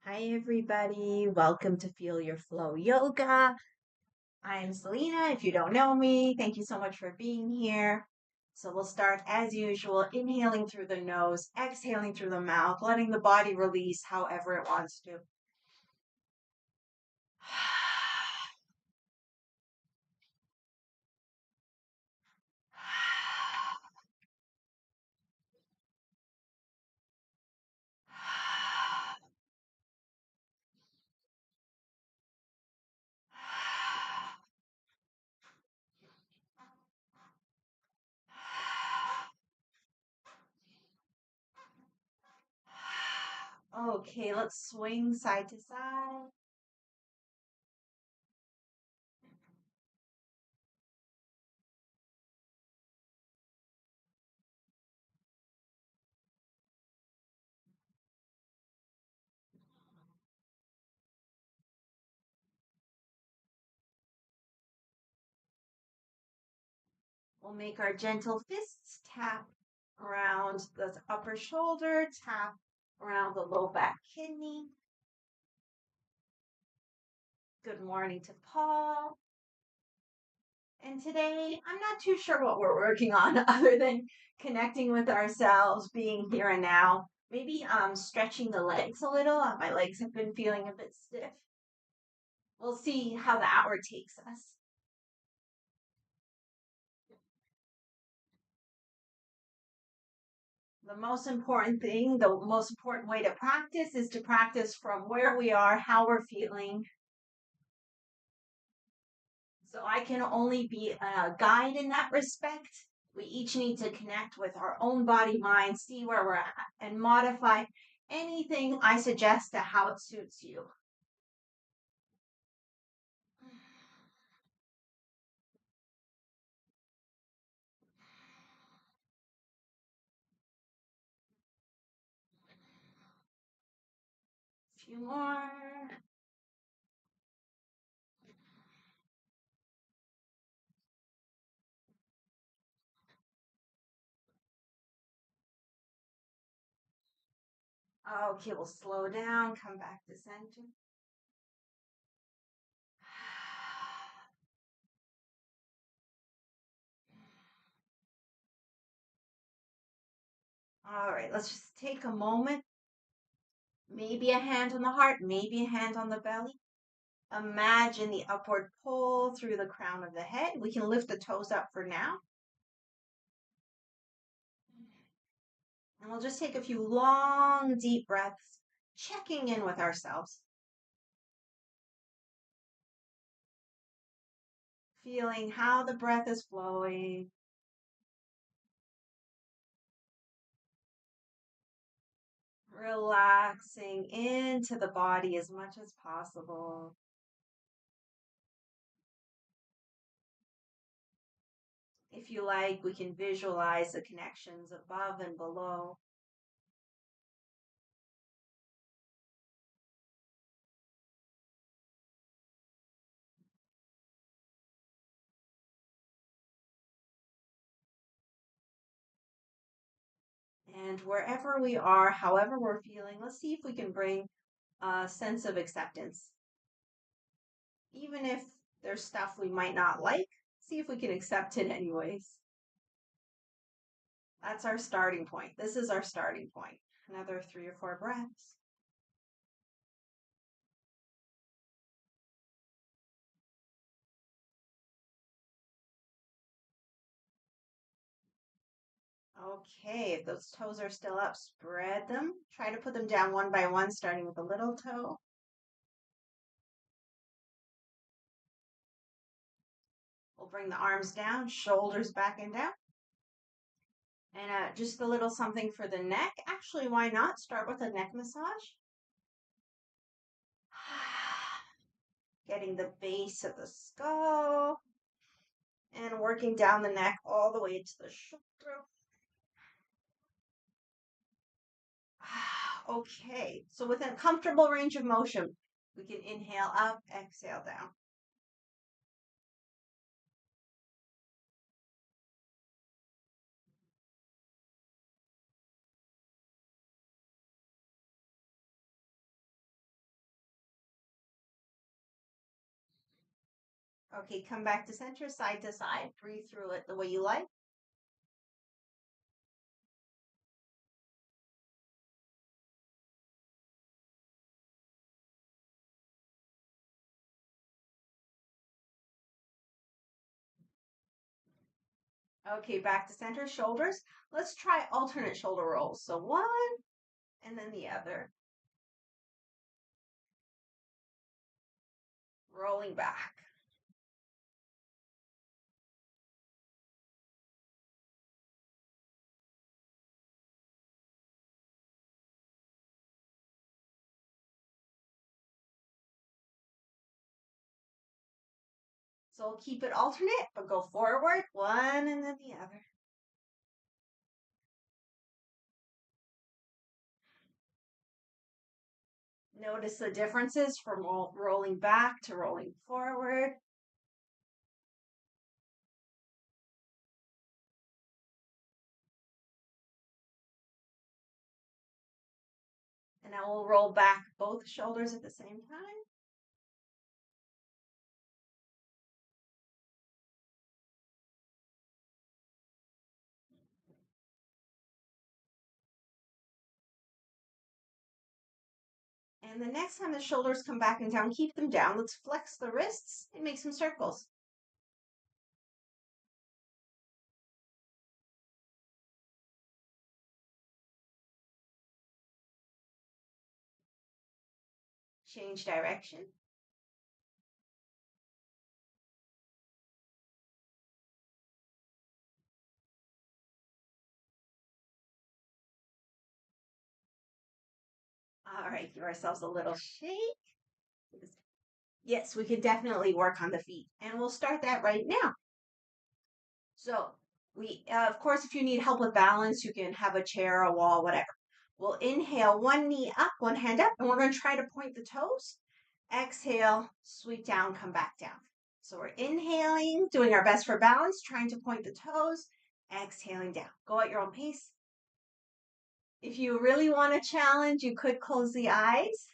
Hi, everybody. Welcome to Feel Your Flow Yoga. I'm Selena. If you don't know me, thank you so much for being here. So, we'll start as usual, inhaling through the nose, exhaling through the mouth, letting the body release however it wants to. Okay, let's swing side to side. We'll make our gentle fists tap around the upper shoulder, tap around the low back kidney. Good morning to Paul. And today, I'm not too sure what we're working on other than connecting with ourselves, being here and now. Maybe stretching the legs a little. My legs have been feeling a bit stiff. We'll see how the hour takes us. The most important thing, the most important way to practice is to practice from where we are, how we're feeling. So I can only be a guide in that respect. We each need to connect with our own body, mind, see where we're at, and modify anything I suggest to how it suits you. A few more. Okay, we'll slow down, come back to center. All right, let's just take a moment. Maybe a hand on the heart, maybe a hand on the belly. Imagine the upward pull through the crown of the head. We can lift the toes up for now. And we'll just take a few long, deep breaths, checking in with ourselves, feeling how the breath is flowing, relaxing into the body as much as possible. If you like, we can visualize the connections above and below. And wherever we are, however we're feeling, let's see if we can bring a sense of acceptance. Even if there's stuff we might not like, see if we can accept it anyways. That's our starting point. This is our starting point. Another 3 or 4 breaths. Okay, if those toes are still up, spread them. Try to put them down one by one, starting with the little toe. We'll bring the arms down, shoulders back and down. And just a little something for the neck. Actually, why not start with a neck massage? Getting the base of the skull and working down the neck all the way to the shoulder. Okay, so within a comfortable range of motion, we can inhale up, exhale down. Okay, come back to center, side to side. Breathe through it the way you like. Okay, back to center, shoulders. Let's try alternate shoulder rolls. So one and then the other. Rolling back. So we'll keep it alternate, but go forward, one and then the other. Notice the differences from rolling back to rolling forward. And now we'll roll back both shoulders at the same time. And the next time the shoulders come back and down, keep them down. Let's flex the wrists and make some circles. Change direction. All right, give ourselves a little shake. Yes, we could definitely work on the feet. And we'll start that right now. So of course, if you need help with balance, you can have a chair, a wall, whatever. We'll inhale, one knee up, one hand up, and we're going to try to point the toes. Exhale, sweep down, come back down. So we're inhaling, doing our best for balance, trying to point the toes, exhaling down. Go at your own pace. If you really want a challenge, you could close the eyes.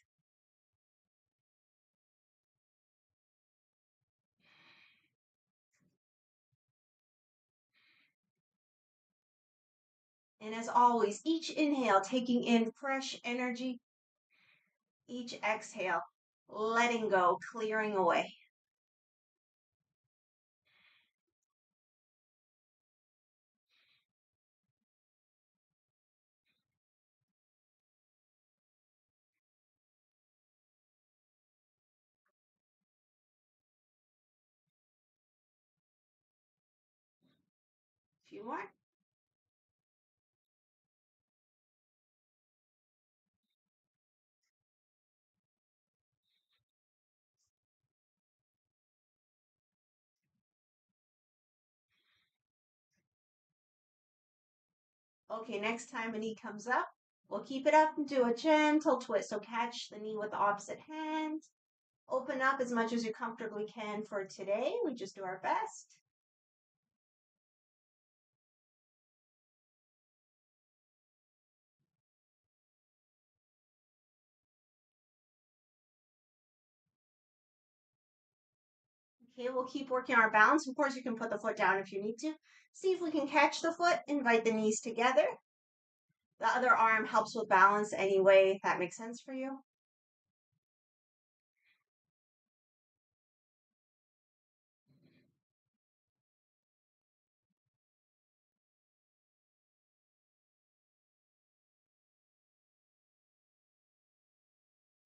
And as always, each inhale taking in fresh energy, each exhale letting go, clearing away. A few more. Okay, next time a knee comes up, we'll keep it up and do a gentle twist. So catch the knee with the opposite hand. Open up as much as you comfortably can for today. We just do our best. Okay, we'll keep working our balance. Of course, you can put the foot down if you need to. See if we can catch the foot, invite the knees together. The other arm helps with balance anyway, if that makes sense for you.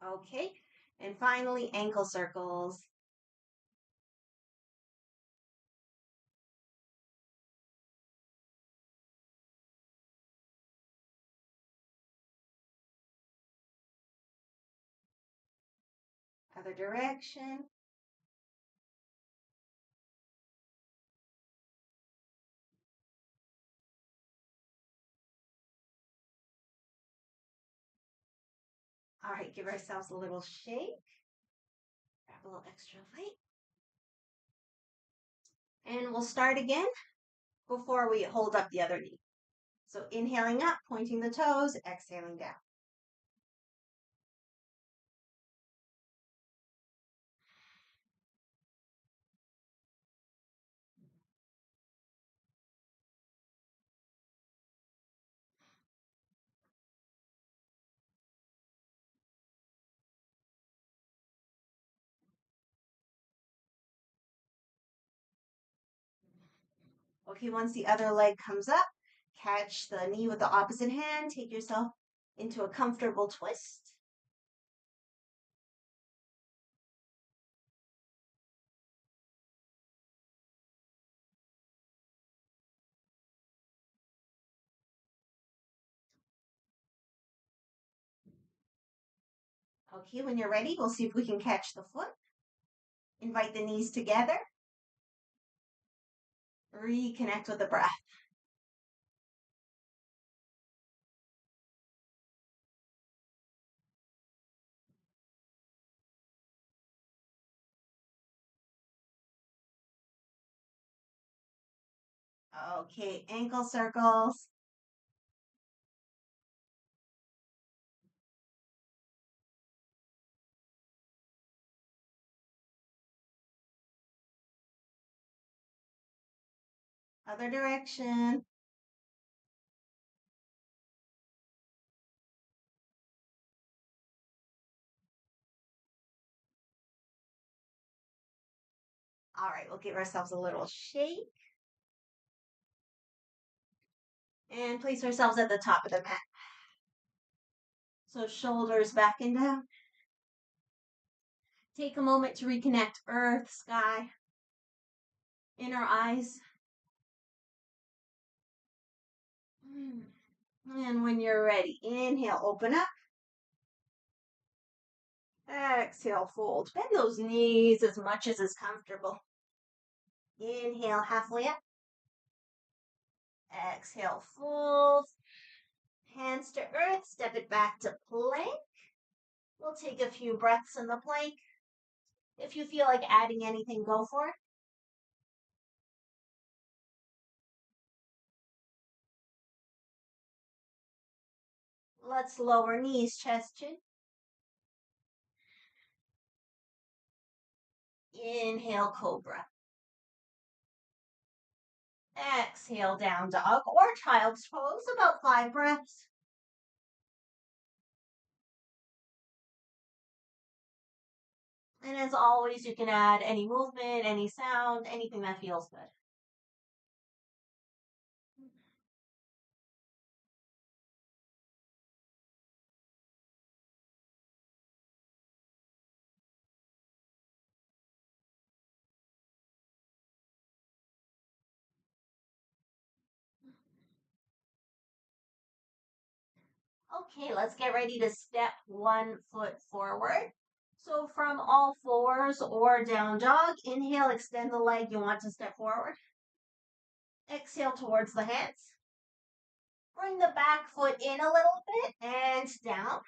Okay, and finally, ankle circles. Other direction. All right, give ourselves a little shake. Grab a little extra weight. And we'll start again before we hold up the other knee. So inhaling up, pointing the toes, exhaling down. Okay, once the other leg comes up, catch the knee with the opposite hand. Take yourself into a comfortable twist. Okay, when you're ready, we'll see if we can catch the foot. Invite the knees together. Reconnect with the breath. Okay, ankle circles. Other direction. All right, we'll give ourselves a little shake and place ourselves at the top of the mat. So shoulders back and down. Take a moment to reconnect earth, sky, inner eyes. And when you're ready, inhale, open up. Exhale, fold. Bend those knees as much as is comfortable. Inhale, halfway up. Exhale, fold. Hands to earth, step it back to plank. We'll take a few breaths in the plank. If you feel like adding anything, go for it. Let's lower knees, chest, chin. Inhale, cobra. Exhale, down dog or child's pose, about 5 breaths. And as always, you can add any movement, any sound, anything that feels good. Okay, let's get ready to step 1 foot forward. So from all fours or down dog, inhale, extend the leg you want to step forward. Exhale towards the hands. Bring the back foot in a little bit and down.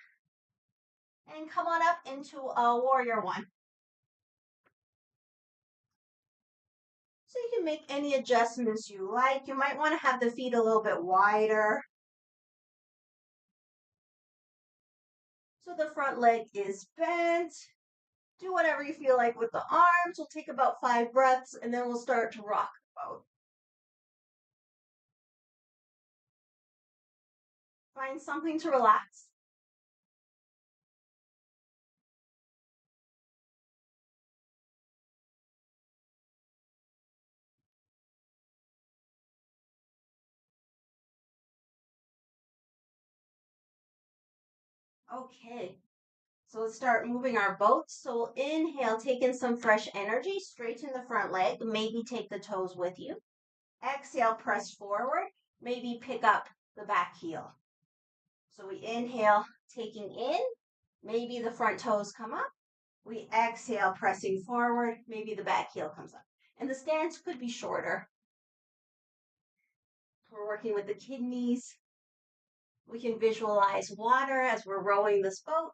And come on up into a warrior 1. So you can make any adjustments you like. You might want to have the feet a little bit wider. So the front leg is bent. Do whatever you feel like with the arms. We'll take about 5 breaths and then we'll start to rock the boat. Find something to relax. Okay, so let's start moving our boats. So we'll inhale, take in some fresh energy, straighten the front leg, maybe take the toes with you. Exhale, press forward, maybe pick up the back heel. So we inhale, taking in, maybe the front toes come up. We exhale, pressing forward, maybe the back heel comes up. And the stance could be shorter. We're working with the kidneys. We can visualize water as we're rowing this boat.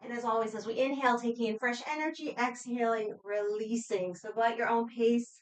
And as always, as we inhale, taking in fresh energy, exhaling, releasing. So go at your own pace.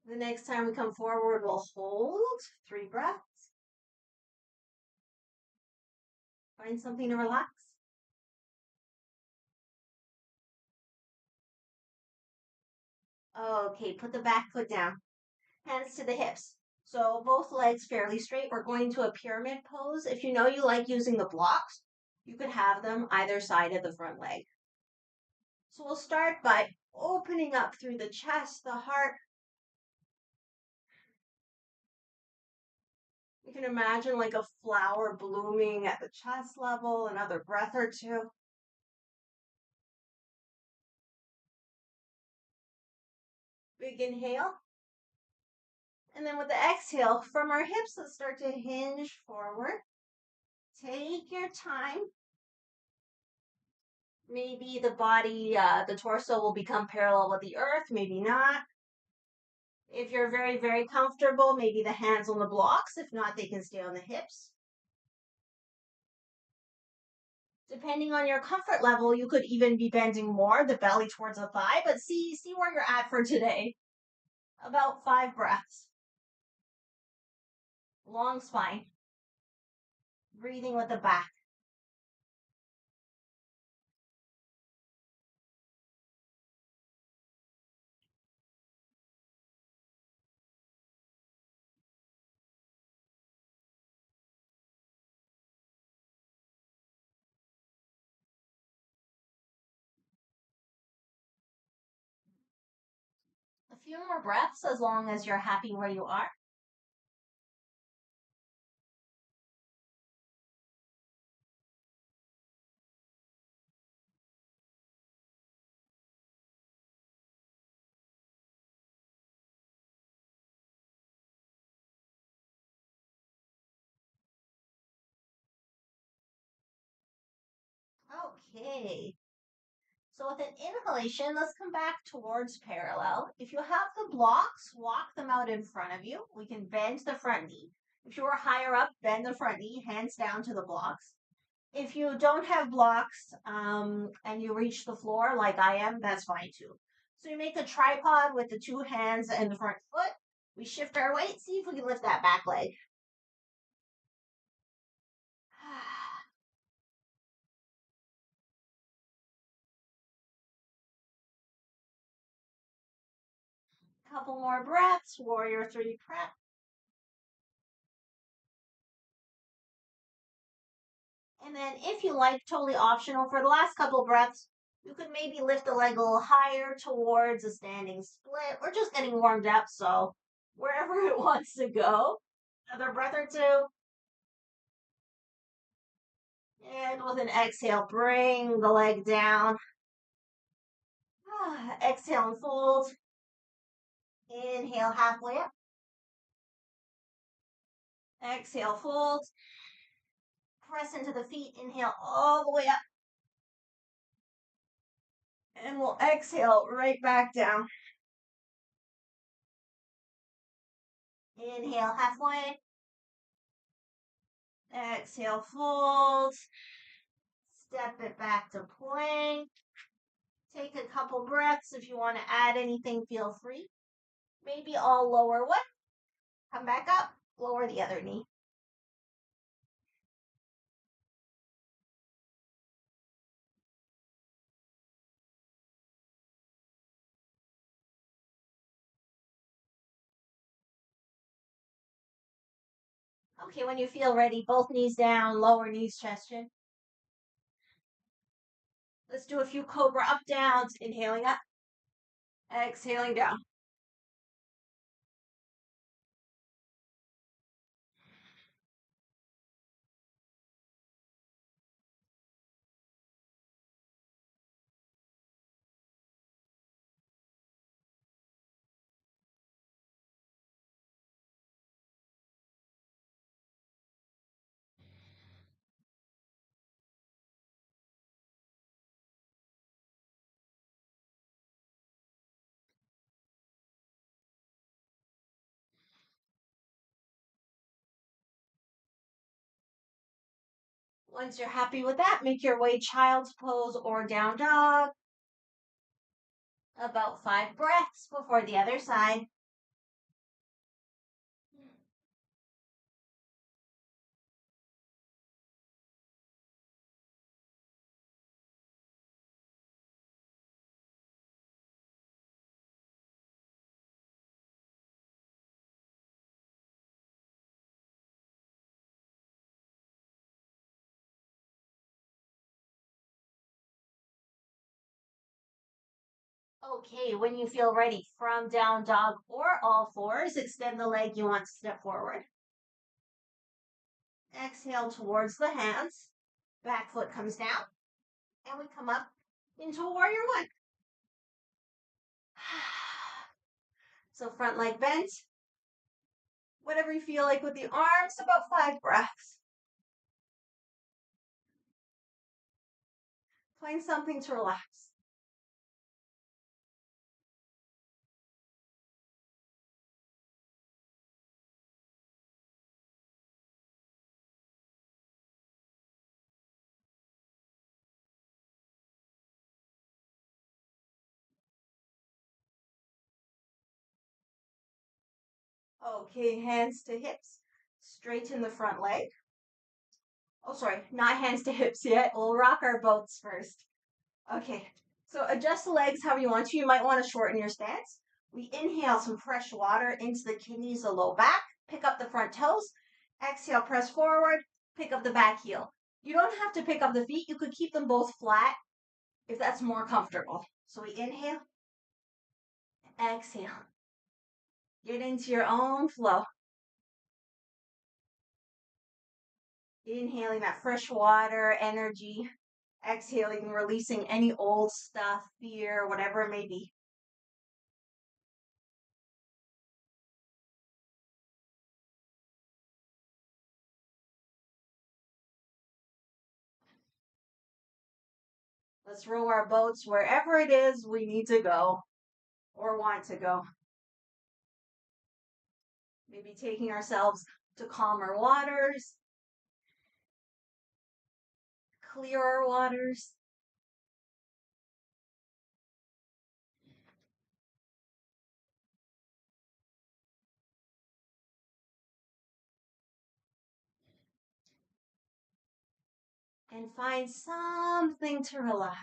The next time we come forward, we'll hold 3 breaths. Find something to relax. Okay, put the back foot down. Hands to the hips. So both legs fairly straight. We're going to a pyramid pose. If you know you like using the blocks, you could have them either side of the front leg. So we'll start by opening up through the chest, the heart. You can imagine like a flower blooming at the chest level, another breath or two. Big inhale. And then with the exhale, from our hips, let's start to hinge forward. Take your time. Maybe the body, the torso will become parallel with the earth, maybe not. If you're very, very comfortable, maybe the hands on the blocks. If not, they can stay on the hips. Depending on your comfort level, you could even be bending more, the belly towards the thigh, but see where you're at for today. About 5 breaths. Long spine. Breathing with the back. A few more breaths as long as you're happy where you are. Okay. So with an inhalation, let's come back towards parallel. If you have the blocks, walk them out in front of you. We can bend the front knee. If you are higher up, bend the front knee, hands down to the blocks. If you don't have blocks and you reach the floor like I am, that's fine too. So you make a tripod with the 2 hands and the front foot. We shift our weight, see if we can lift that back leg. Couple more breaths, warrior 3 prep. And then if you like, totally optional, for the last couple breaths, you could maybe lift the leg a little higher towards a standing split. We're just getting warmed up, so wherever it wants to go. Another breath or two. And with an exhale, bring the leg down. Exhale and fold. Inhale halfway up. Exhale, fold. Press into the feet. Inhale all the way up. And we'll exhale right back down. Inhale halfway. Exhale, fold. Step it back to plank. Take a couple breaths. If you want to add anything, feel free. Maybe I'll lower one. Come back up. Lower the other knee. Okay, when you feel ready, both knees down, lower knees, chest in. Let's do a few cobra up downs. Inhaling up. Exhaling down. Once you're happy with that, make your way child's pose or down dog. About 5 breaths before the other side. Okay, when you feel ready, from down dog or all fours, extend the leg you want to step forward. Exhale towards the hands. Back foot comes down. And we come up into warrior one. So front leg bent. Whatever you feel like with the arms, about 5 breaths. Find something to relax. Okay, hands to hips. Straighten the front leg. Oh, sorry, not hands to hips yet. We'll rock our boats first. Okay, so adjust the legs however you want to. You might want to shorten your stance. We inhale some fresh water into the kidneys, the low back. Pick up the front toes. Exhale, press forward. Pick up the back heel. You don't have to pick up the feet. You could keep them both flat if that's more comfortable. So we inhale, exhale. Get into your own flow. Inhaling that fresh water, energy. Exhaling, releasing any old stuff, fear, whatever it may be. Let's row our boats wherever it is we need to go or want to go. Maybe taking ourselves to calmer waters, clearer waters. And find something to relax.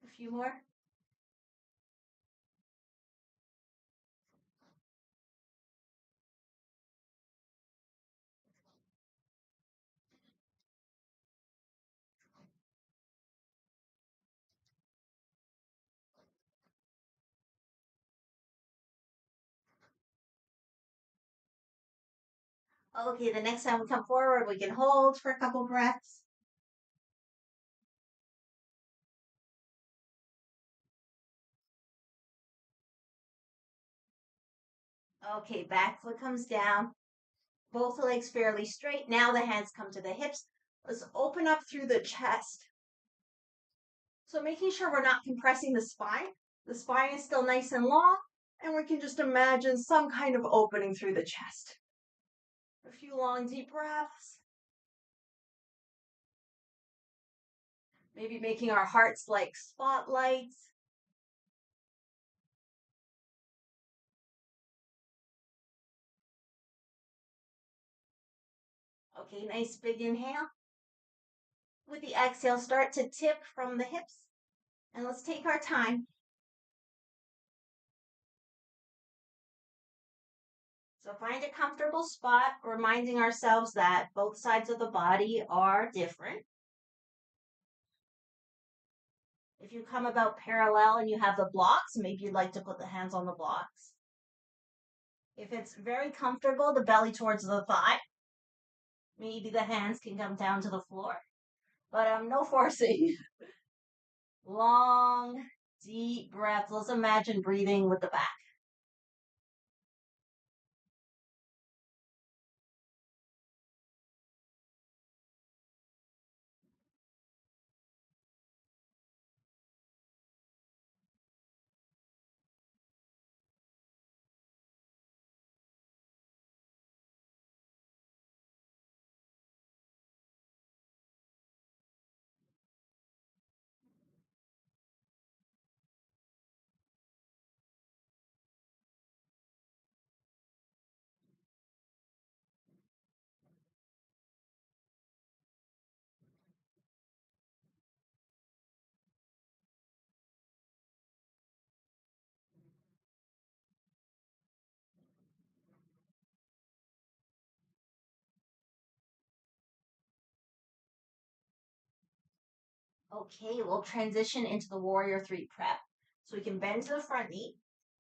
A few more. Okay, the next time we come forward, we can hold for a couple breaths. Okay, back foot comes down. Both legs fairly straight. Now the hands come to the hips. Let's open up through the chest. So making sure we're not compressing the spine. The spine is still nice and long, and we can just imagine some kind of opening through the chest. A few long, deep breaths. Maybe making our hearts like spotlights. Okay, nice big inhale. With the exhale, start to tip from the hips. And let's take our time. So find a comfortable spot, reminding ourselves that both sides of the body are different. If you come about parallel and you have the blocks, maybe you'd like to put the hands on the blocks. If it's very comfortable, the belly towards the thigh, maybe the hands can come down to the floor. But no forcing. Long, deep breath. Let's imagine breathing with the back. Okay, we'll transition into the Warrior 3 prep. So we can bend to the front knee,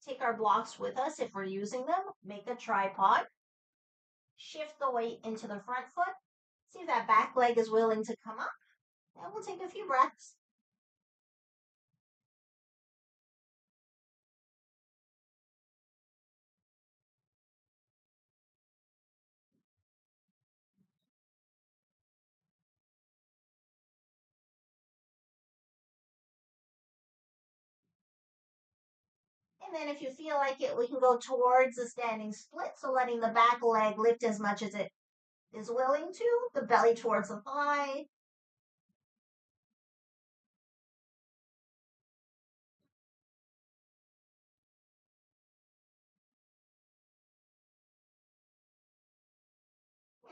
take our blocks with us if we're using them, make a tripod, shift the weight into the front foot, see if that back leg is willing to come up, and we'll take a few breaths. And then if you feel like it, we can go towards the standing split. So letting the back leg lift as much as it is willing to, the belly towards the thigh.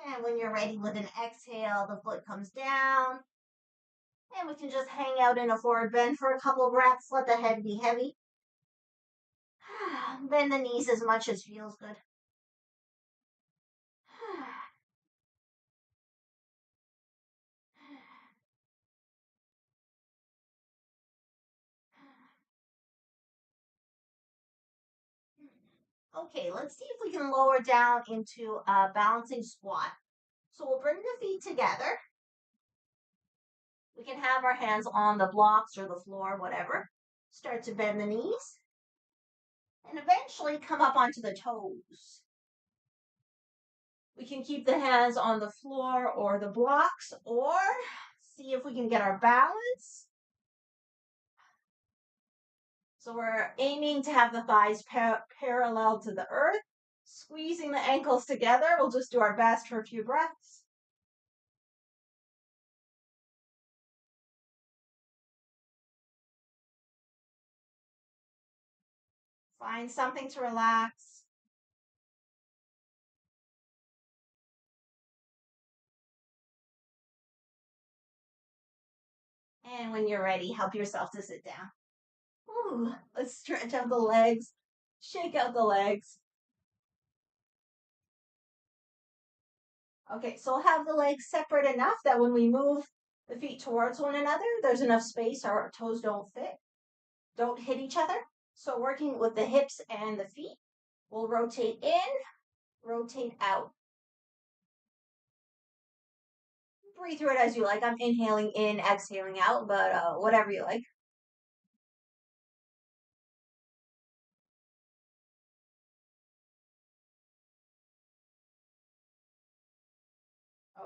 And when you're ready with an exhale, the foot comes down. And we can just hang out in a forward bend for a couple of breaths. Let the head be heavy. Bend the knees as much as feels good. Okay, let's see if we can lower down into a balancing squat. So we'll bring the feet together. We can have our hands on the blocks or the floor, whatever. Start to bend the knees and eventually come up onto the toes. We can keep the hands on the floor or the blocks or see if we can get our balance. So we're aiming to have the thighs parallel to the earth, squeezing the ankles together. We'll just do our best for a few breaths. Find something to relax. And when you're ready, help yourself to sit down. Ooh, let's stretch out the legs, shake out the legs. Okay, so we'll have the legs separate enough that when we move the feet towards one another, there's enough space, our toes don't hit each other. So working with the hips and the feet, we'll rotate in, rotate out. Breathe through it as you like. I'm inhaling in, exhaling out, but whatever you like.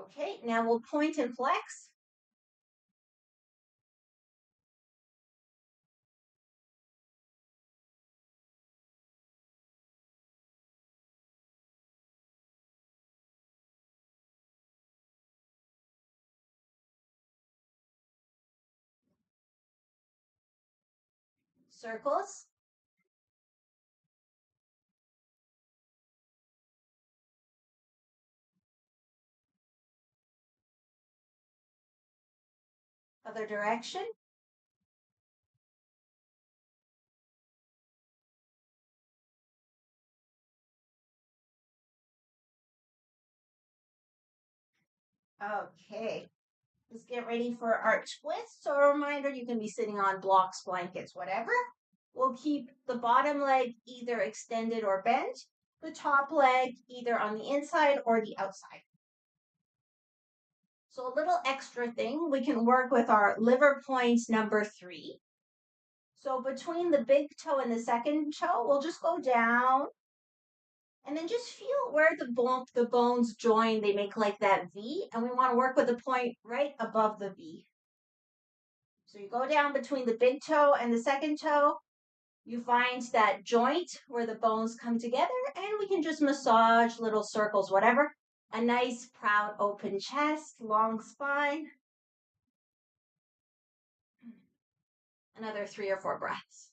Okay, now we'll point and flex. Circles. Other direction. Okay. Let's get ready for our twist. So a reminder, you can be sitting on blocks, blankets, whatever. We'll keep the bottom leg either extended or bent, the top leg either on the inside or the outside. So a little extra thing, we can work with our liver point number 3. So between the big toe and the second toe, we'll just go down and then just feel where the bones join. They make like that V, and we want to work with the point right above the V. So you go down between the big toe and the second toe. You find that joint where the bones come together, and we can just massage little circles, whatever. A nice, proud, open chest, long spine. Another 3 or 4 breaths.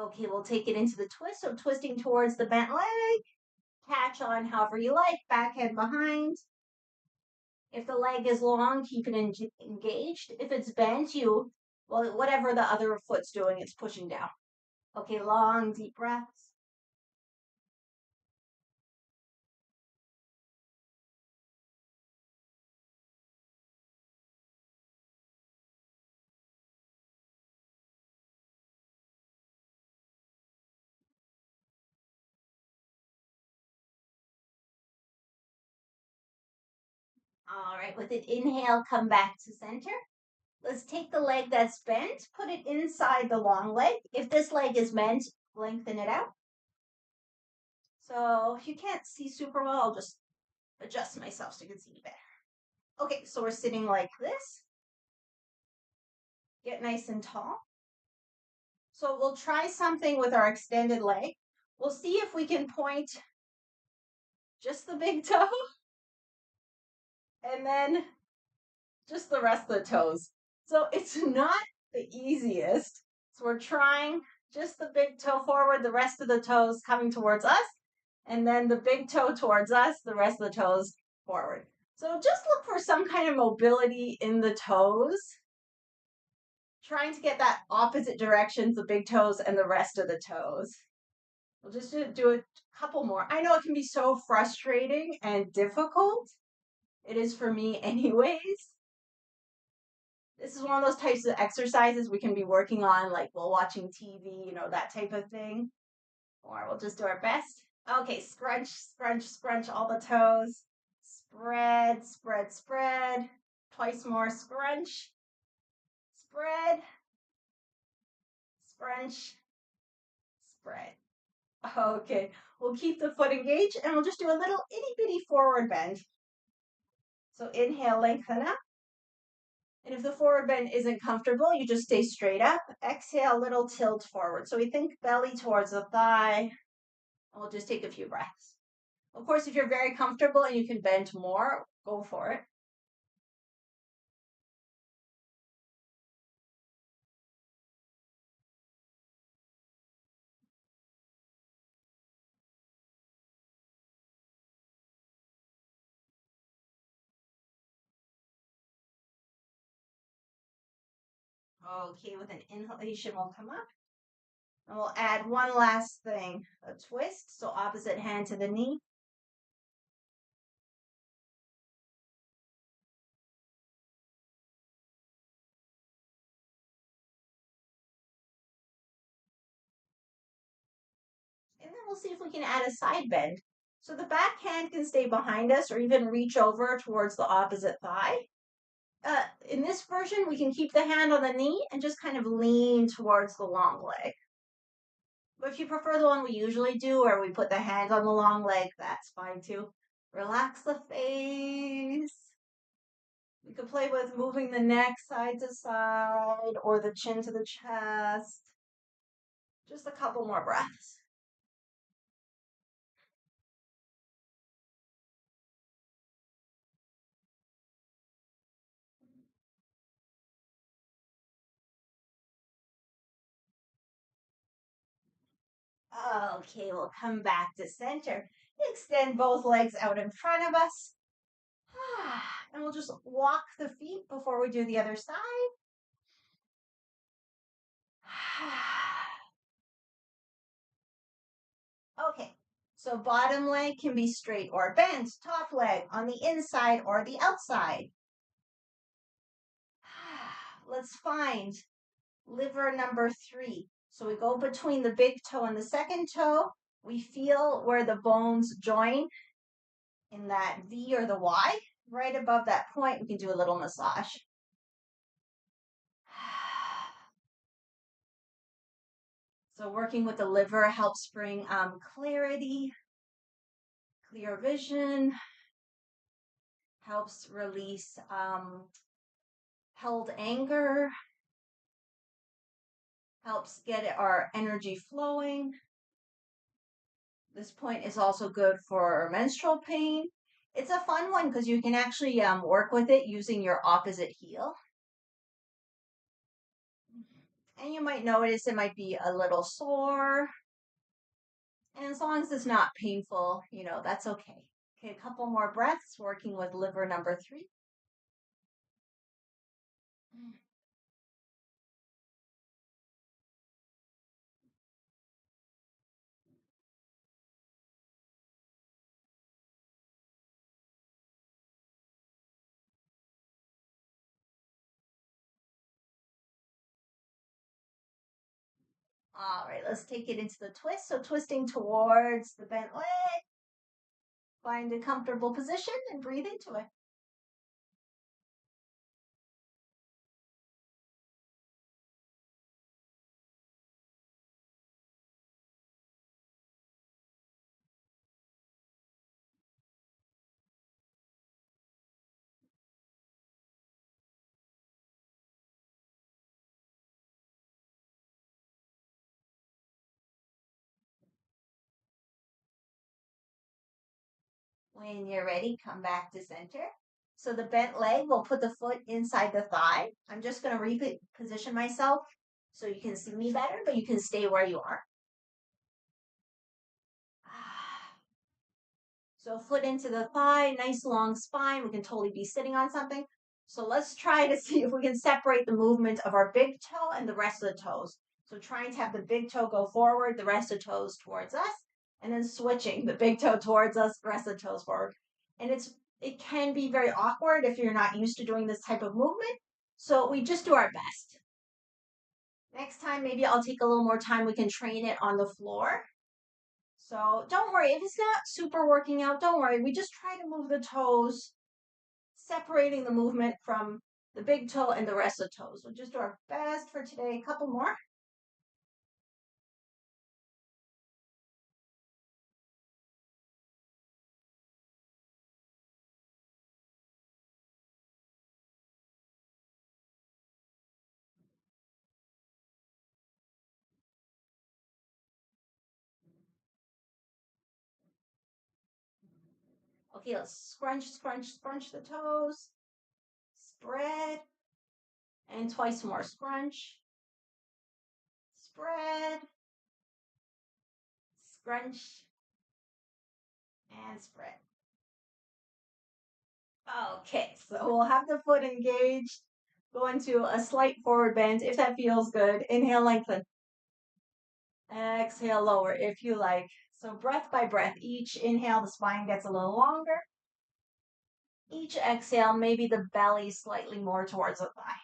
Okay, we'll take it into the twist. So twisting towards the bent leg. Catch on however you like, back and behind. If the leg is long, keep it engaged. If it's bent, well, whatever the other foot's doing, it's pushing down. Okay, long, deep breaths. All right, with an inhale, come back to center. Let's take the leg that's bent, put it inside the long leg. If this leg is bent, lengthen it out. So if you can't see super well, I'll just adjust myself so you can see better. Okay, so we're sitting like this. Get nice and tall. So we'll try something with our extended leg. We'll see if we can point just the big toe and then just the rest of the toes. So it's not the easiest. So we're trying just the big toe forward, the rest of the toes coming towards us, and then the big toe towards us, the rest of the toes forward. So just look for some kind of mobility in the toes, trying to get that opposite directions, the big toes and the rest of the toes. We'll just do a couple more. I know it can be so frustrating and difficult. It is for me anyways. This is one of those types of exercises we can be working on like while watching TV, that type of thing. Or we'll just do our best. Okay, scrunch, scrunch, scrunch all the toes. Spread, spread, spread. Twice more, scrunch, spread, scrunch, spread. Okay, we'll keep the foot engaged and we'll just do a little itty bitty forward bend. So inhale, lengthen up. And if the forward bend isn't comfortable, you just stay straight up. Exhale, little tilt forward. So we think belly towards the thigh. And we'll just take a few breaths. Of course, if you're very comfortable and you can bend more, go for it. Okay, with an inhalation, we'll come up. And we'll add one last thing, a twist. So opposite hand to the knee. And then we'll see if we can add a side bend. So the back hand can stay behind us or even reach over towards the opposite thigh. In this version, we can keep the hand on the knee and just kind of lean towards the long leg. But if you prefer the one we usually do, where we put the hand on the long leg, that's fine too. Relax the face. You could play with moving the neck side to side or the chin to the chest. Just a couple more breaths. Okay, we'll come back to center. Extend both legs out in front of us. And we'll just walk the feet before we do the other side. Okay, so bottom leg can be straight or bent, top leg on the inside or the outside. Let's find liver number 3. So we go between the big toe and the second toe. We feel where the bones join in that V or the Y. Right above that point, we can do a little massage. So working with the liver helps bring clarity, clear vision, helps release held anger, helps get our energy flowing. This point is also good for menstrual pain. It's a fun one because you can actually work with it using your opposite heel. And you might notice it might be a little sore. And as long as it's not painful, that's okay. Okay, a couple more breaths working with liver number 3. All right, let's take it into the twist. So twisting towards the bent leg. Find a comfortable position and breathe into it. When you're ready, come back to center. So the bent leg, we'll put the foot inside the thigh. I'm just going to reposition myself so you can see me better, but you can stay where you are. So foot into the thigh, nice long spine. We can totally be sitting on something. So let's try to see if we can separate the movement of our big toe and the rest of the toes. So trying to have the big toe go forward, the rest of the toes towards us, and then switching the big toe towards us, the rest of the toes forward. And it can be very awkward if you're not used to doing this type of movement. So we just do our best. Next time, maybe I'll take a little more time. We can train it on the floor. So don't worry, if it's not super working out, don't worry. We just try to move the toes, separating the movement from the big toe and the rest of the toes. We'll just do our best for today. A couple more. Okay, let's scrunch the toes. Spread. And twice more. Scrunch. Spread. Scrunch. And spread. Okay, so we'll have the foot engaged. Go into a slight forward bend if that feels good. Inhale, lengthen. Exhale, lower if you like. So breath by breath, each inhale, the spine gets a little longer. Each exhale, maybe the belly slightly more towards the thigh.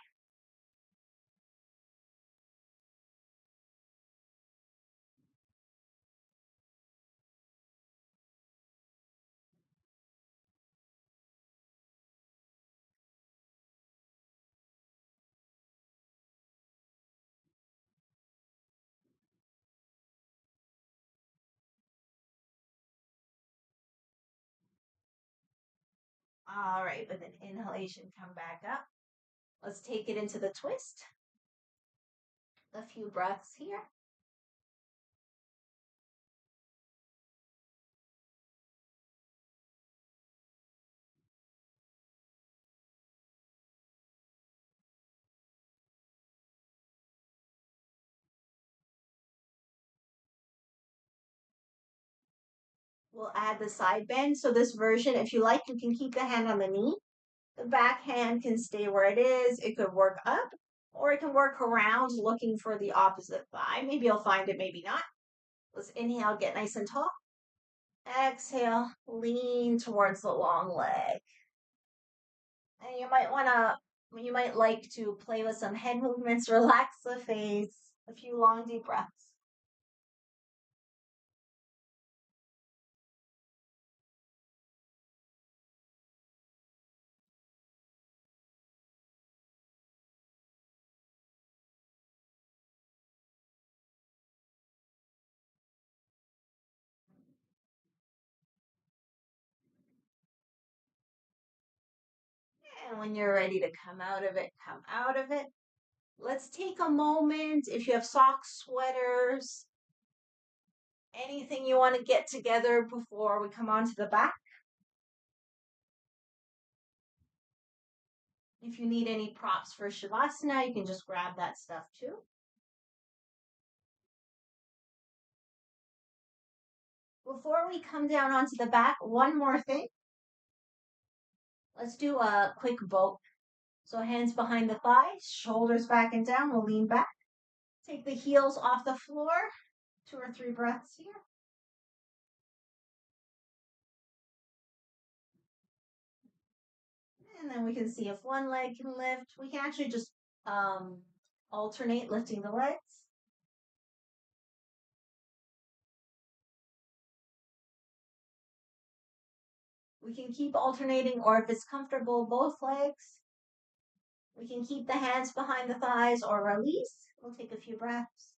All right, with an inhalation, come back up. Let's take it into the twist. A few breaths here. We'll add the side bend. So this version, if you like, you can keep the hand on the knee. The back hand can stay where it is. It could work up or it can work around looking for the opposite thigh. Maybe you'll find it, maybe not. Let's inhale, get nice and tall. Exhale, lean towards the long leg. And you might like to play with some head movements, relax the face, a few long, deep breaths. And when you're ready to come out of it, come out of it. Let's take a moment. If you have socks, sweaters, anything you want to get together before we come on to the back. If you need any props for Shavasana, you can just grab that stuff too. Before we come down onto the back, one more thing. Let's do a quick boat. So hands behind the thighs, shoulders back and down. We'll lean back. Take the heels off the floor. 2 or 3 breaths here. And then we can see if one leg can lift. We can actually just alternate lifting the legs. We can keep alternating, or if it's comfortable, both legs. We can keep the hands behind the thighs or release. We'll take a few breaths.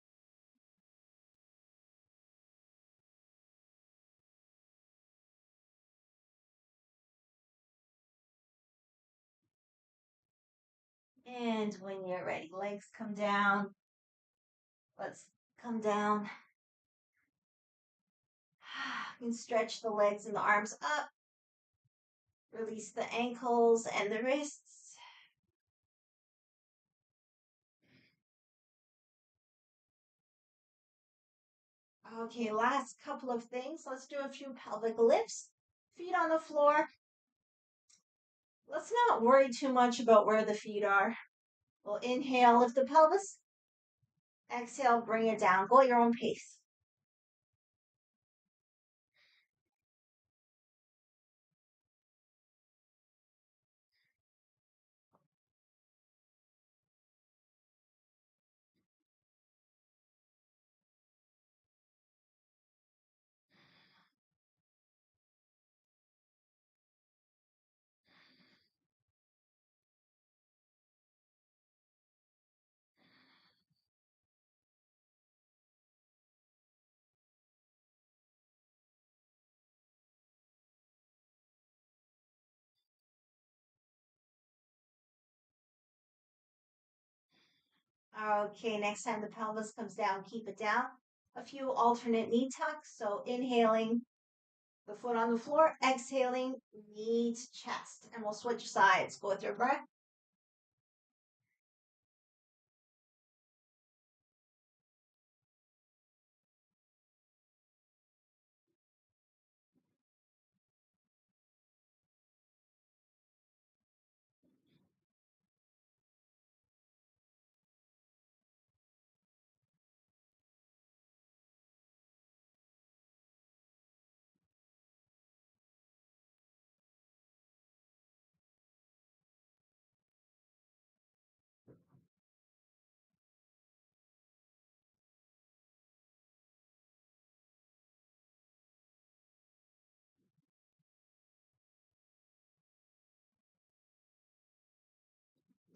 And when you're ready, legs come down. Let's come down. You can stretch the legs and the arms up. Release the ankles and the wrists. Okay, last couple of things. Let's do a few pelvic lifts. Feet on the floor. Let's not worry too much about where the feet are. We'll inhale, lift the pelvis. Exhale, bring it down. Go at your own pace. Okay, next time the pelvis comes down, keep it down. A few alternate knee tucks. So inhaling, the foot on the floor, exhaling, knee to chest. And we'll switch sides. Go with your breath.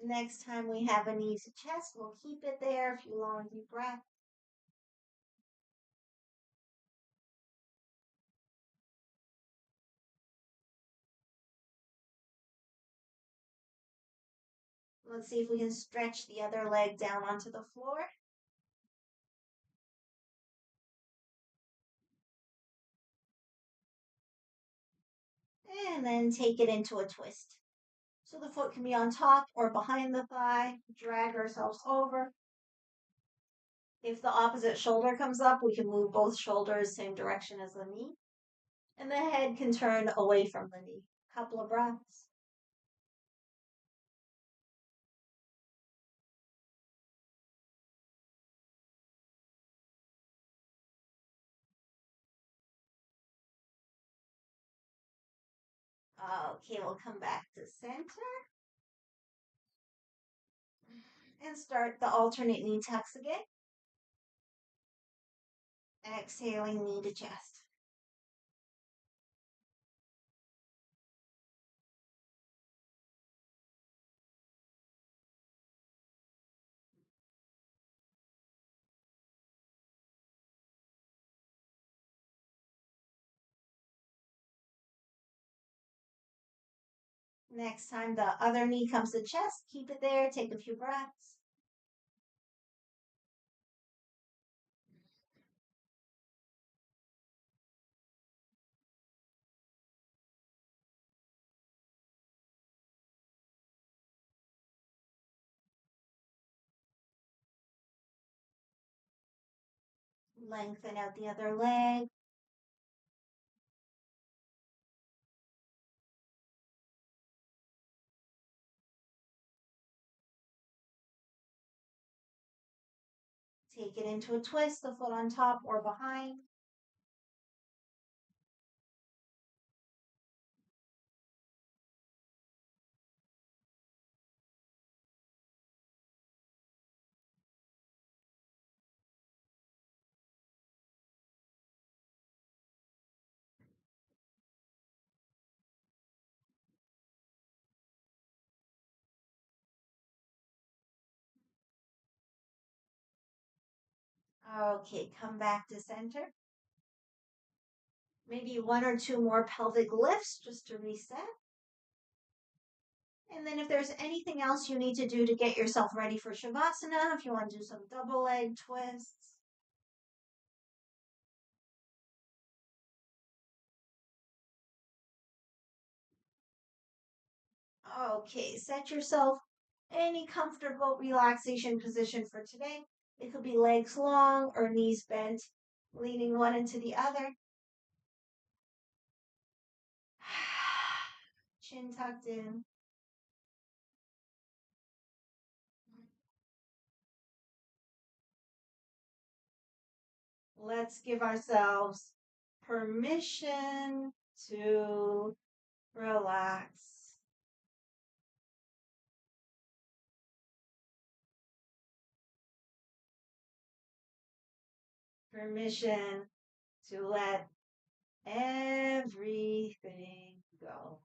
Next time we have a knee to chest, we'll keep it there. A few long, deep breaths. Let's see if we can stretch the other leg down onto the floor. And then take it into a twist. So the foot can be on top or behind the thigh. Drag ourselves over. If the opposite shoulder comes up, we can move both shoulders same direction as the knee. And the head can turn away from the knee. Couple of breaths. Okay, we'll come back to center. And start the alternate knee tucks again. Exhaling, knee to chest. Next time the other knee comes to chest, keep it there. Take a few breaths. Lengthen out the other leg. Take it into a twist, the foot on top or behind. Okay, come back to center. Maybe one or two more pelvic lifts just to reset. And then if there's anything else you need to do to get yourself ready for Shavasana, if you want to do some double leg twists. Okay, set yourself any comfortable relaxation position for today. It could be legs long or knees bent, leaning one into the other. Chin tucked in. Let's give ourselves permission to relax. Permission to let everything go.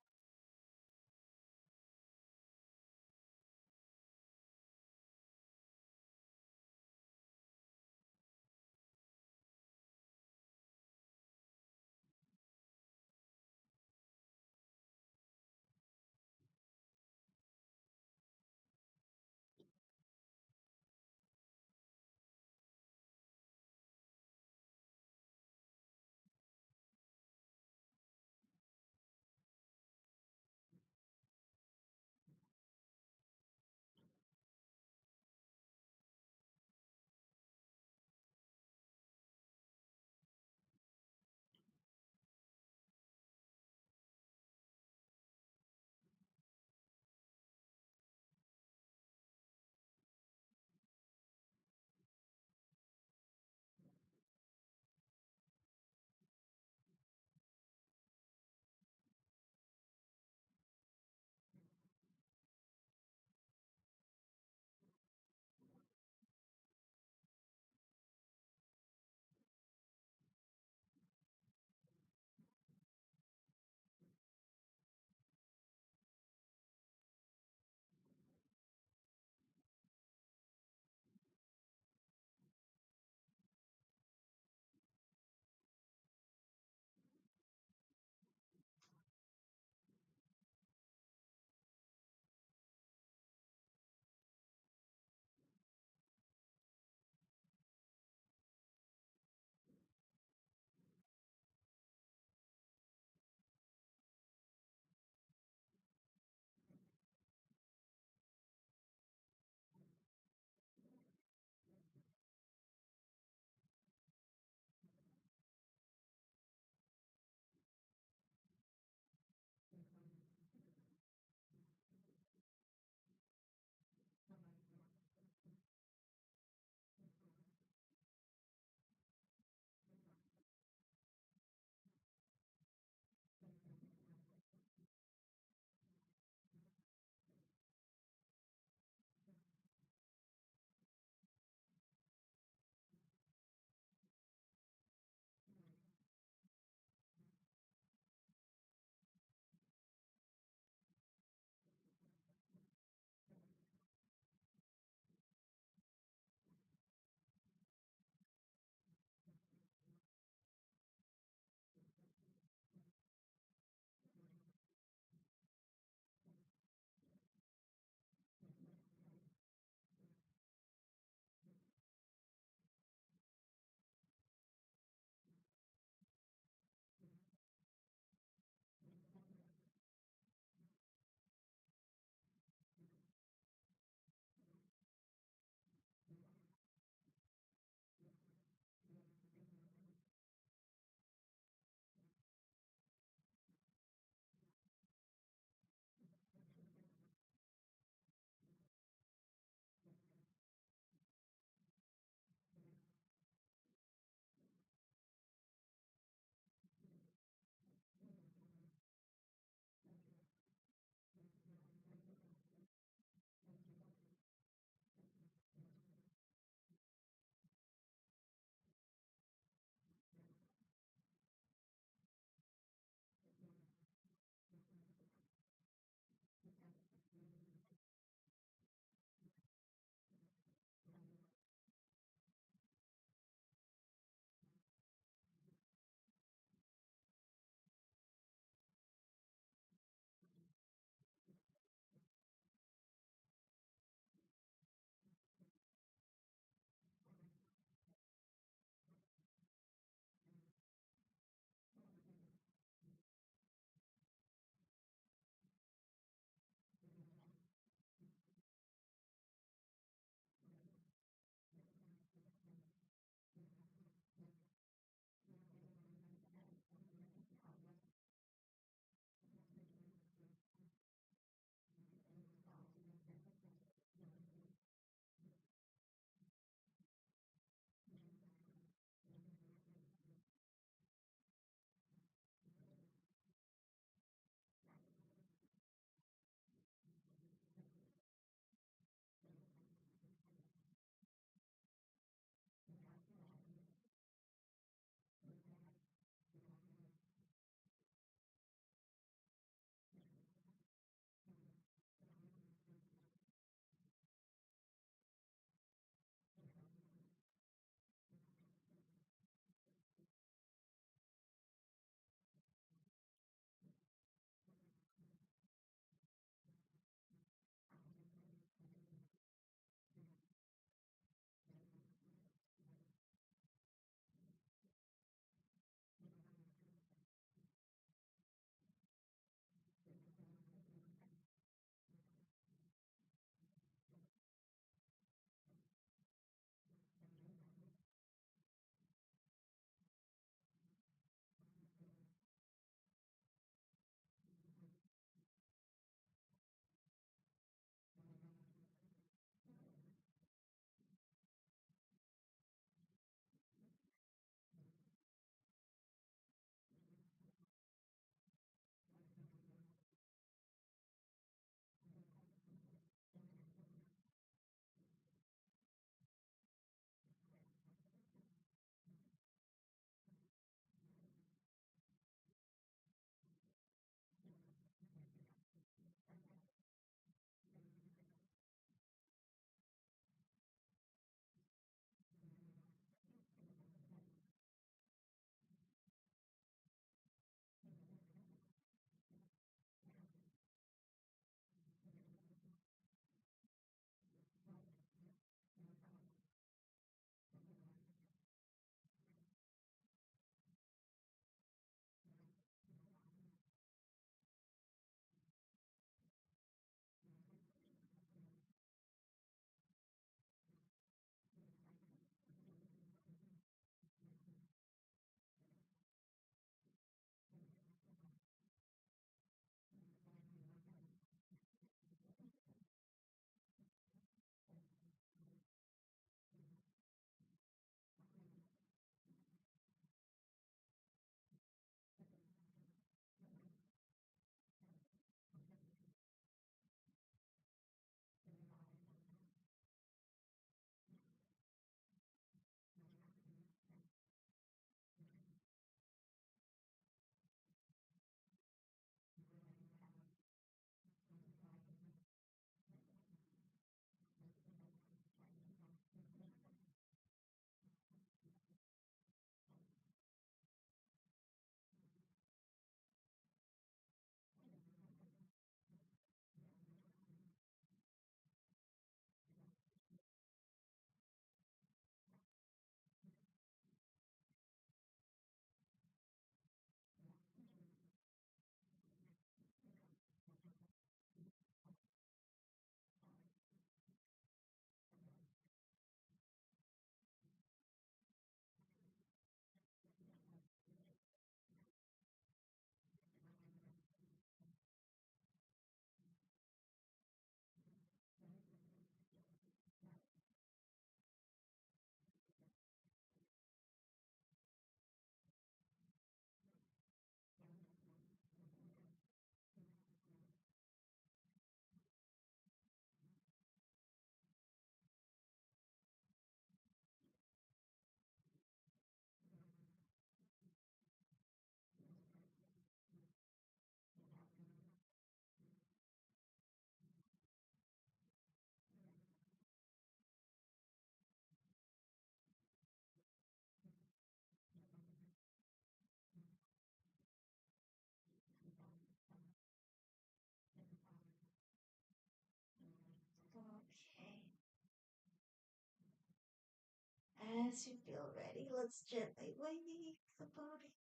As you feel ready, let's gently wake the body.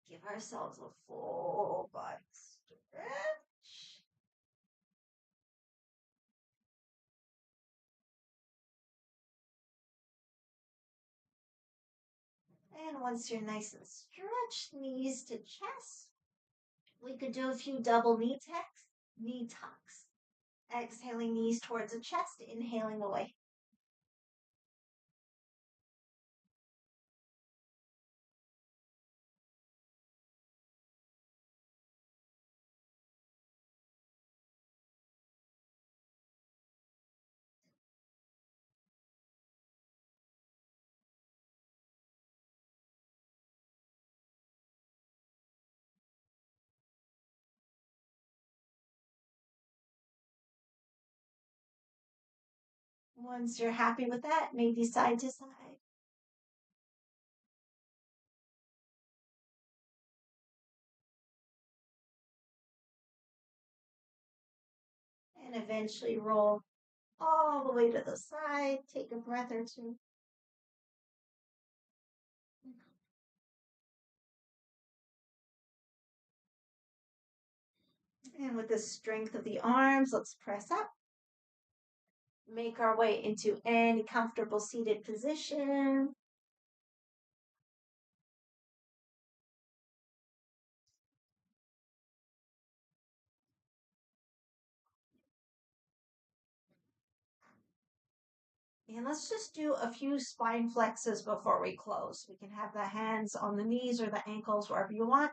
Give ourselves a full body stretch. And once you're nice and stretched, knees to chest, we could do a few double knee tucks. Exhaling knees towards the chest, inhaling away. Once you're happy with that, maybe side to side. And eventually roll all the way to the side. Take a breath or two. And with the strength of the arms, let's press up. Make our way into any comfortable seated position. And let's just do a few spine flexes before we close. We can have the hands on the knees or the ankles, wherever you want.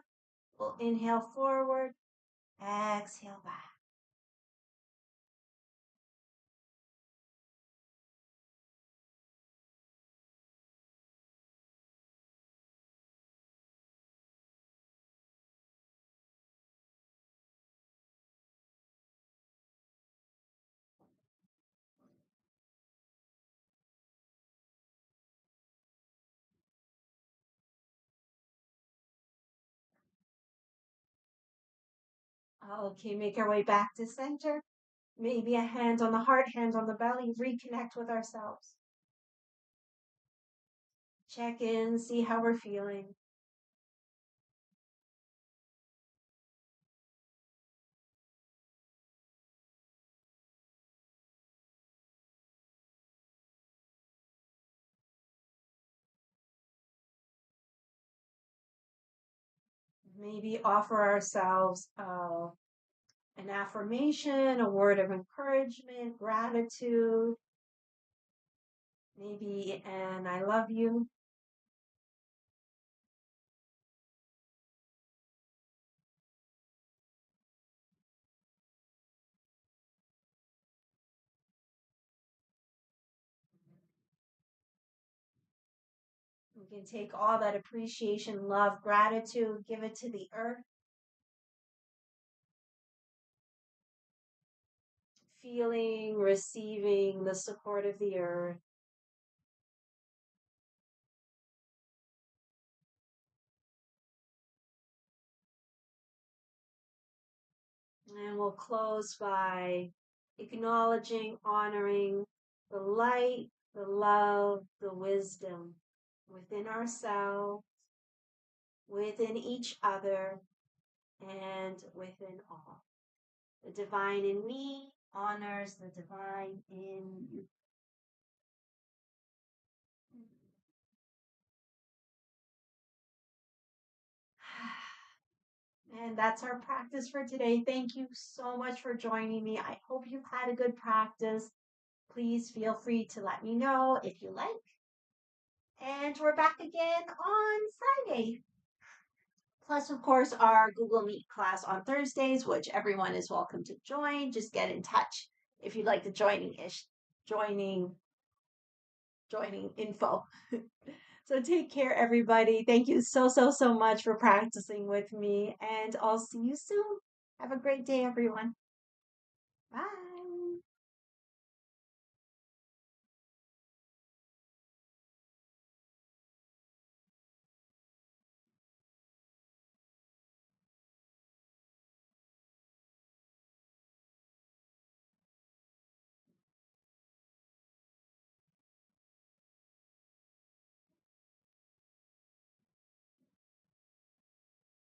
We'll inhale forward, exhale back. Okay, make our way back to center. Maybe a hand on the heart, hand on the belly. Reconnect with ourselves. Check in, see how we're feeling. Maybe offer ourselves an affirmation, a word of encouragement, gratitude, maybe an I love you. We can take all that appreciation, love, gratitude, give it to the earth, feeling, receiving the support of the earth. And we'll close by acknowledging, honoring the light, the love, the wisdom within ourselves, within each other, and within all. The divine in me honors the divine in you. And that's our practice for today. Thank you so much for joining me. I hope you've had a good practice. Please feel free to let me know if you like. And we're back again on Friday. Plus, of course, our Google Meet class on Thursdays, which everyone is welcome to join. Just get in touch if you'd like the joining info. So take care, everybody. Thank you so much for practicing with me, and I'll see you soon. Have a great day, everyone. Bye.